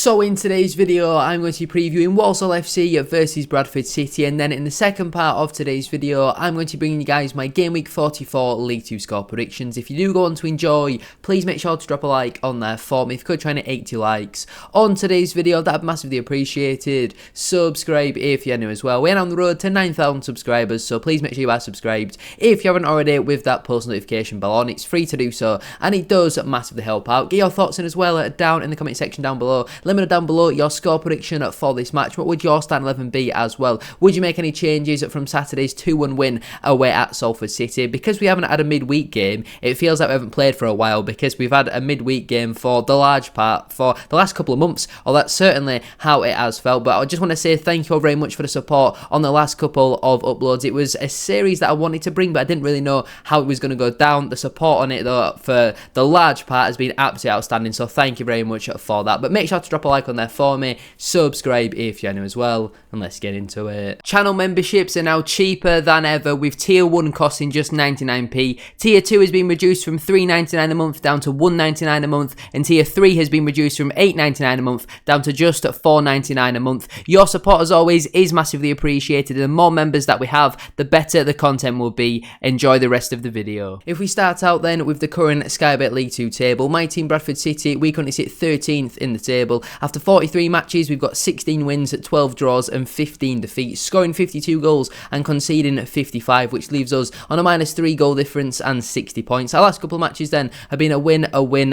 So in today's video, I'm going to be previewing Walsall FC versus Bradford City, and then in the second part of today's video, I'm going to be bringing you guys my Game Week 44 League 2 score predictions. If you do go on to enjoy, please make sure to drop a like on there for me. If you could try and hit 80 likes on today's video, that'd be massively appreciated. Subscribe if you're new as well. We're on the road to 9,000 subscribers, so please make sure you are subscribed. If you haven't already, with that post notification bell on, it's free to do so, and it does massively help out. Get your thoughts in as well down in the comment section down below. Let me know down below your score prediction for this match. What would your starting 11 be as well? Would you make any changes from Saturday's 2-1 win away at Salford City? Because we haven't had a midweek game, it feels like we haven't played for a while, because we've had a midweek game for the large part for the last couple of months, or that's certainly how it has felt. But I just want to say thank you all very much for the support on the last couple of uploads. It was a series that I wanted to bring, but I didn't really know how it was going to go down. The support on it, though, for the large part has been absolutely outstanding, so thank you very much for that. But make sure to drop a like on there for me, subscribe if you're new as well, and let's get into it. Channel memberships are now cheaper than ever, with tier 1 costing just 99p, tier 2 has been reduced from £3.99 a month down to £1.99 a month, and tier 3 has been reduced from £8.99 a month down to just £4.99 a month. Your support as always is massively appreciated, and the more members that we have, the better the content will be. Enjoy the rest of the video. If we start out then with the current Sky Bet League 2 table, my team Bradford City, we currently sit 13th in the table. After 43 matches, we've got 16 wins, 12 draws and 15 defeats, scoring 52 goals and conceding 55, which leaves us on a -3 goal difference and 60 points. Our last couple of matches then have been a win,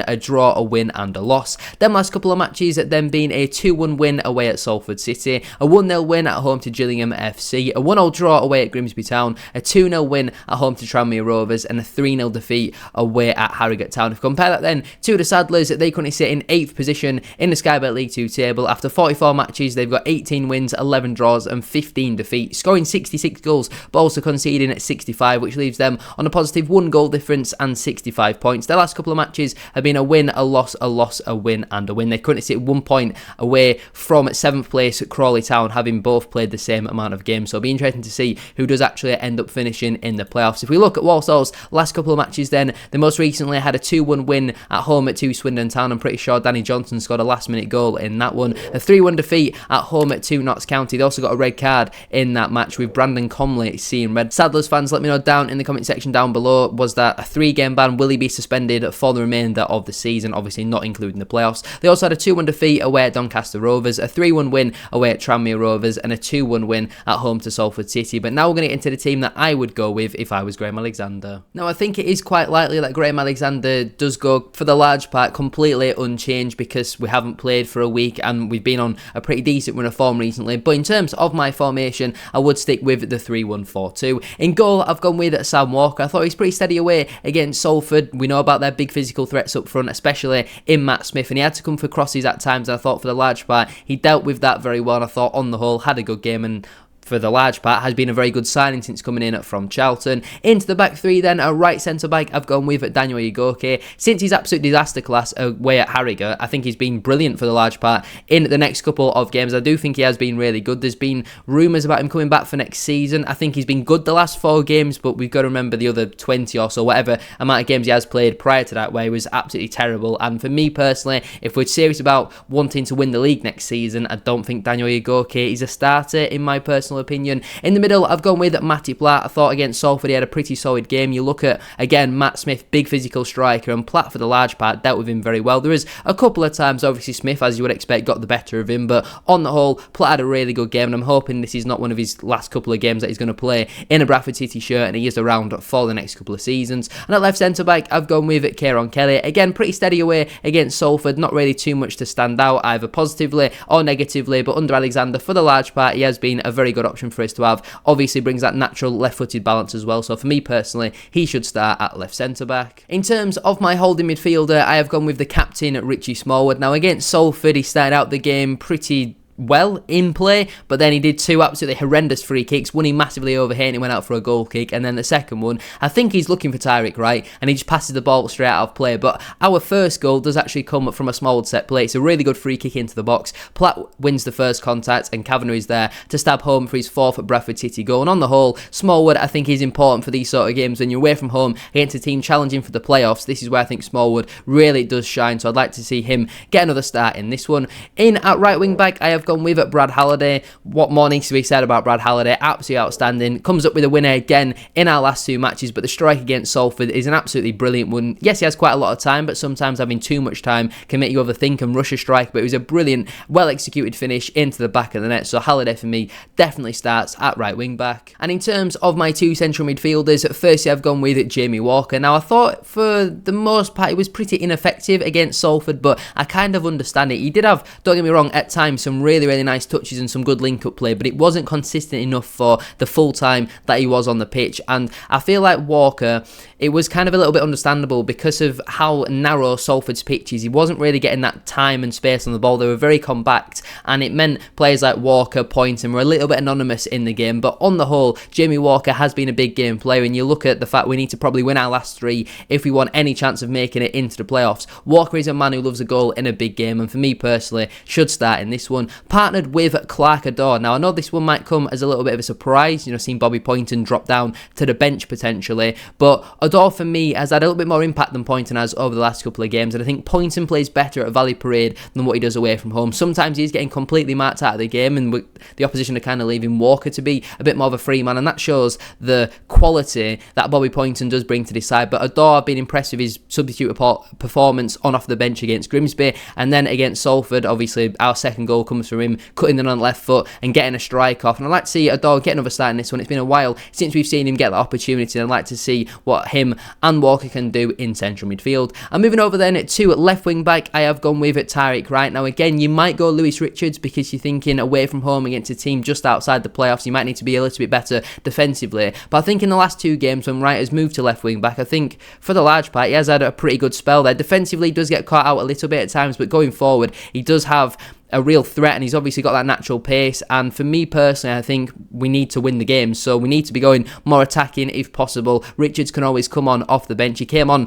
a draw, a win and a loss. Then last couple of matches then being a 2-1 win away at Salford City, a 1-0 win at home to Gillingham FC, a 1-0 draw away at Grimsby Town, a 2-0 win at home to Tranmere Rovers, and a 3-0 defeat away at Harrogate Town. If you compare that then to the Saddlers, they currently sit in 8th position in the Sky Bet League 2 table. After 44 matches, they've got 18 wins, 11 draws and 15 defeats, scoring 66 goals but also conceding at 65, which leaves them on a positive 1 goal difference and 65 points. Their last couple of matches have been a win, a loss, a win and a win. They currently sit 1 point away from 7th place at Crawley Town, having both played the same amount of games, so it'll be interesting to see who does actually end up finishing in the playoffs. If we look at Walsall's last couple of matches then, they most recently had a 2-1 win at home at Swindon Town. I'm pretty sure Danny Johnson scored a last minute goal in that one. A 3-1 defeat at home at Notts County. They also got a red card in that match, with Brandon Comley seeing red. Saddlers fans, let me know down in the comment section down below, was that a 3-game ban? Will he be suspended for the remainder of the season, obviously not including the playoffs? They also had a 2-1 defeat away at Doncaster Rovers, a 3-1 win away at Tranmere Rovers, and a 2-1 win at home to Salford City. But now we're going to get into the team that I would go with if I was Graham Alexander. Now I think it is quite likely that Graham Alexander does go, for the large part, completely unchanged, because we haven't played for a week and we've been on a pretty decent run of form recently. But in terms of my formation, I would stick with the 3-1-4-2. In goal, I've gone with Sam Walker. I thought he's pretty steady away against Salford. We know about their big physical threats up front, especially in Matt Smith, and he had to come for crosses at times, and I thought for the large part he dealt with that very well, and I thought on the whole had a good game, and for the large part has been a very good signing since coming in from Charlton. Into the back three then, a right centre back I've gone with Daniel Ugoke. Since his absolute disaster class away at Harrogate, I think he's been brilliant for the large part in the next couple of games. I do think he has been really good. There's been rumours about him coming back for next season. I think he's been good the last 4 games, but we've got to remember the other 20 or so, whatever amount of games he has played prior to that, where he was absolutely terrible. And for me personally, if we're serious about wanting to win the league next season, I don't think Daniel Ugoke is a starter in my personal opinion. In the middle, I've gone with Matty Platt. I thought against Salford he had a pretty solid game. You look at, again, Matt Smith, big physical striker, and Platt for the large part dealt with him very well. There is a couple of times, obviously, Smith, as you would expect, got the better of him, but on the whole, Platt had a really good game, and I'm hoping this is not one of his last couple of games that he's going to play in a Bradford City shirt, and he is around for the next couple of seasons. And at left centre-back, I've gone with Kieran Kelly. Again, pretty steady away against Salford, not really too much to stand out, either positively or negatively, but under Alexander, for the large part, he has been a very good option for us to have. Obviously brings that natural left-footed balance as well, so for me personally, he should start at left centre-back. In terms of my holding midfielder, I have gone with the captain, Richie Smallwood. Now against Salford, he started out the game pretty well in play, but then he did 2 absolutely horrendous free kicks, one he massively overhit and he went out for a goal kick, and then the second one, I think he's looking for Tyreek Wright and he just passes the ball straight out of play. But our first goal does actually come from a small set play. It's a really good free kick into the box. Platt wins the first contact and Kavanagh is there to stab home for his 4th at Bradford City goal. And on the whole, Smallwood I think is important for these sort of games when you're away from home against a team challenging for the playoffs. This is where I think Smallwood really does shine, so I'd like to see him get another start in this one. In at right wing back, I have gone with Brad Halliday. What more needs to be said about Brad Halliday? Absolutely outstanding. Comes up with a winner again in our last 2 matches, but the strike against Salford is an absolutely brilliant one. Yes, he has quite a lot of time, but sometimes having too much time can make you overthink and rush a strike, but it was a brilliant, well executed finish into the back of the net, so Halliday for me definitely starts at right wing back. And in terms of my 2 central midfielders, firstly I've gone with Jamie Walker. Now I thought for the most part he was pretty ineffective against Salford, but I kind of understand it. He did have, don't get me wrong, at times some really nice touches and some good link-up play, but it wasn't consistent enough for the full time that he was on the pitch. And I feel like Walker, it was kind of a little bit understandable because of how narrow Salford's pitch is. He wasn't really getting that time and space on the ball. They were very compact, and it meant players like Walker, Poynton were a little bit anonymous in the game. But on the whole, Jamie Walker has been a big game player, and you look at the fact we need to probably win our last 3 if we want any chance of making it into the playoffs. Walker is a man who loves a goal in a big game, and for me personally, should start in this one. Partnered with Clark Adore. Now I know this one might come as a little bit of a surprise, seeing Bobby Poynton drop down to the bench potentially, but Adore for me has had a little bit more impact than Poynton has over the last couple of games, and I think Poynton plays better at Valley Parade than what he does away from home. Sometimes he's getting completely marked out of the game, and the opposition are kind of leaving Walker to be a bit more of a free man, and that shows the quality that Bobby Poynton does bring to this side. But Adore, I've been impressed with his substitute performance on off the bench against Grimsby, and then against Salford, obviously our second goal comes from him cutting in on the left foot and getting a strike off, and I'd like to see Adore get another start in this one. It's been a while since we've seen him get that opportunity, and I'd like to see what him and Walker can do in central midfield. And moving over then to left wing back, I have gone with Tyreek Wright. Now again, you might go Lewis Richards because you're thinking away from home against a team just outside the playoffs, you might need to be a little bit better defensively. But I think in the last 2 games when Wright has moved to left wing back, I think for the large part he has had a pretty good spell there. Defensively he does get caught out a little bit at times, but going forward he does have a real threat, and he's obviously got that natural pace. And for me personally, I think we need to win the game, so we need to be going more attacking if possible. Richards can always come on off the bench. He came off,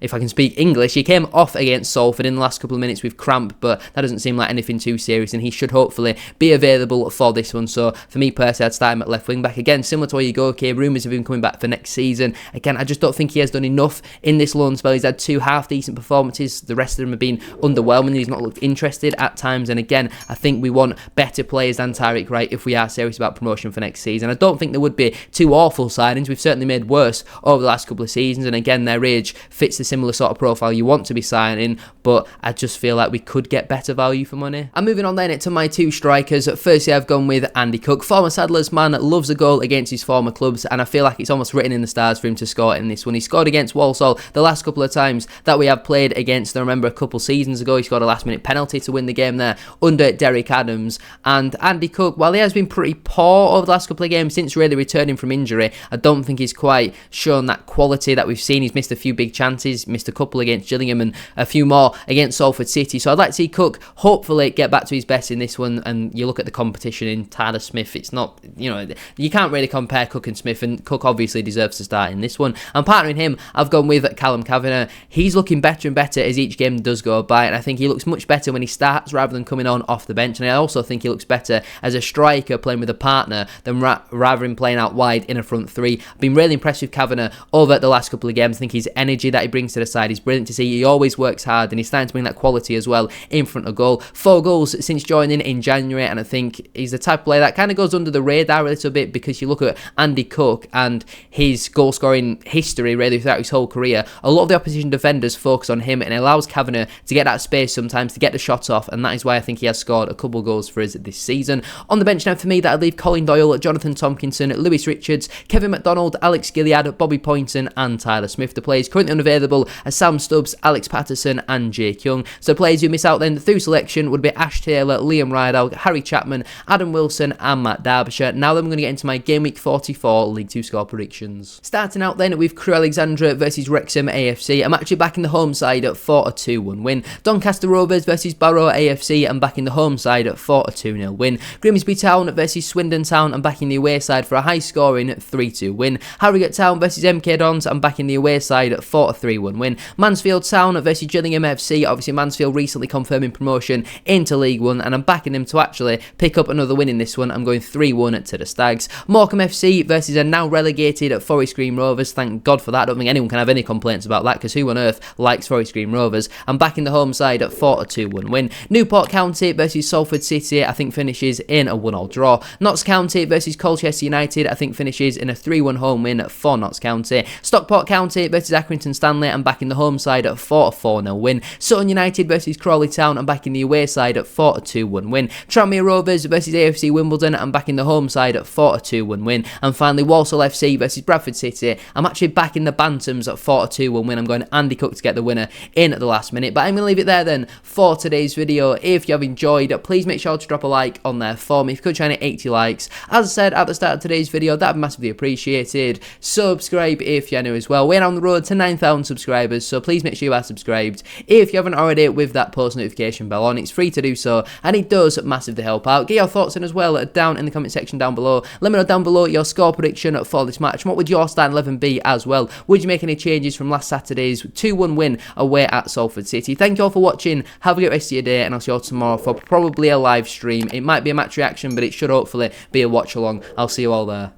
if I can speak English, he came off against Salford in the last couple of minutes with cramp, but that doesn't seem like anything too serious, and he should hopefully be available for this one. So for me personally, I'd start him at left wing back. Again, similar to where you go, okay, rumours of him coming back for next season. Again, I just don't think he has done enough in this loan spell. He's had 2 half-decent performances. The rest of them have been underwhelming. He's not looked interested at times, and again, I think we want better players than Tyreek Wright if we are serious about promotion for next season. I don't think there would be 2 awful signings. We've certainly made worse over the last couple of seasons, and again, their age fits the similar sort of profile you want to be signing, but I just feel like we could get better value for money. And moving on then to my 2 strikers. Firstly, I've gone with Andy Cook. Former Saddlers man, loves a goal against his former clubs, and I feel like it's almost written in the stars for him to score in this one. He scored against Walsall the last couple of times that we have played against. I remember a couple seasons ago he scored a last minute penalty to win the game there under Derek Adams. And Andy Cook, while he has been pretty poor over the last couple of games since really returning from injury, I don't think he's quite shown that quality that we've seen. He's missed a few big chances, missed a couple against Gillingham and a few more against Salford City, so I'd like to see Cook hopefully get back to his best in this one. And you look at the competition in Tyler Smith, it's not, you can't really compare Cook and Smith, and Cook obviously deserves to start in this one. And partnering him, I've gone with Callum Kavanagh. He's looking better and better as each game does go by, and I think he looks much better when he starts rather than coming on off the bench, and I also think he looks better as a striker playing with a partner than rather than playing out wide in a front 3. I've been really impressed with Kavanagh over the last couple of games. I think his energy that he brings to the side is brilliant to see. He always works hard, and he's starting to bring that quality as well in front of goal. 4 goals since joining in January, and I think he's the type of player that kind of goes under the radar a little bit, because you look at Andy Cook and his goal scoring history really throughout his whole career. A lot of the opposition defenders focus on him, and it allows Kavanagh to get that space sometimes to get the shot off, and that is why I think he has scored a couple of goals for us this season. On the bench now for me, that'll leave Colin Doyle, Jonathan Tompkinson, Lewis Richards, Kevin McDonald, Alex Gilliard, Bobby Poynton and Tyler Smith. The players currently unavailable are Sam Stubbs, Alex Patterson and Jake Young. So players who miss out then through selection would be Ash Taylor, Liam Rydell, Harry Chapman, Adam Wilson and Matt Derbyshire. Now then, we're going to get into my Game Week 44 League 2 score predictions. Starting out then with Crewe Alexandra versus Wrexham AFC. I'm actually backing the home side at 4-2. 2-1 win. Doncaster Rovers versus Barrow AFC, I'm backing the home side for a 2-0 win. Grimsby Town versus Swindon Town, I'm backing the away side for a high scoring 3-2 win. Harrogate Town versus MK Dons, I'm backing the away side for a 3-1 win. Mansfield Town versus Gillingham FC, obviously Mansfield recently confirming promotion into League One, and I'm backing them to actually pick up another win in this one. I'm going 3-1 to the Stags. Morecambe FC versus a now relegated Forest Green Rovers, thank God for that. I don't think anyone can have any complaints about that, because who on earth likes Forest Green Rovers? I'm backing the home side for a 2-1 win. Newport County versus Salford City, I think finishes in a 1-1 draw. Notts County versus Colchester United, I think finishes in a 3-1 home win for Notts County. Stockport County versus Accrington Stanley, I'm backing the home side for a 4-0 win. Sutton United versus Crawley Town, I'm backing the away side for a 2-1 win. Tranmere Rovers versus AFC Wimbledon, I'm backing the home side for a 2-1 win. And finally, Walsall FC versus Bradford City, I'm actually backing the Bantams for a 2-1 win. I'm going Andy Cook to get the winner in at the last minute. But I'm going to leave it there then for today's video. If you have enjoyed, please make sure to drop a like on there for me. If you could try and hit 80 likes. As I said at the start of today's video, that'd be massively appreciated. Subscribe if you're new as well. We're on the road to 9,000 subscribers, so please make sure you are subscribed. If you haven't already, with that post notification bell on, it's free to do so, and it does massively help out. Get your thoughts in as well down in the comment section down below. Let me know down below your score prediction for this match. What would your starting 11 be as well? Would you make any changes from last Saturday's 2-1 win away at Salford City? Thank you all for watching. Have a great rest of your day, and I'll see you all tomorrow for probably a live stream. It might be a match reaction, but it should hopefully be a watch along. I'll see you all there.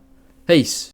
Peace.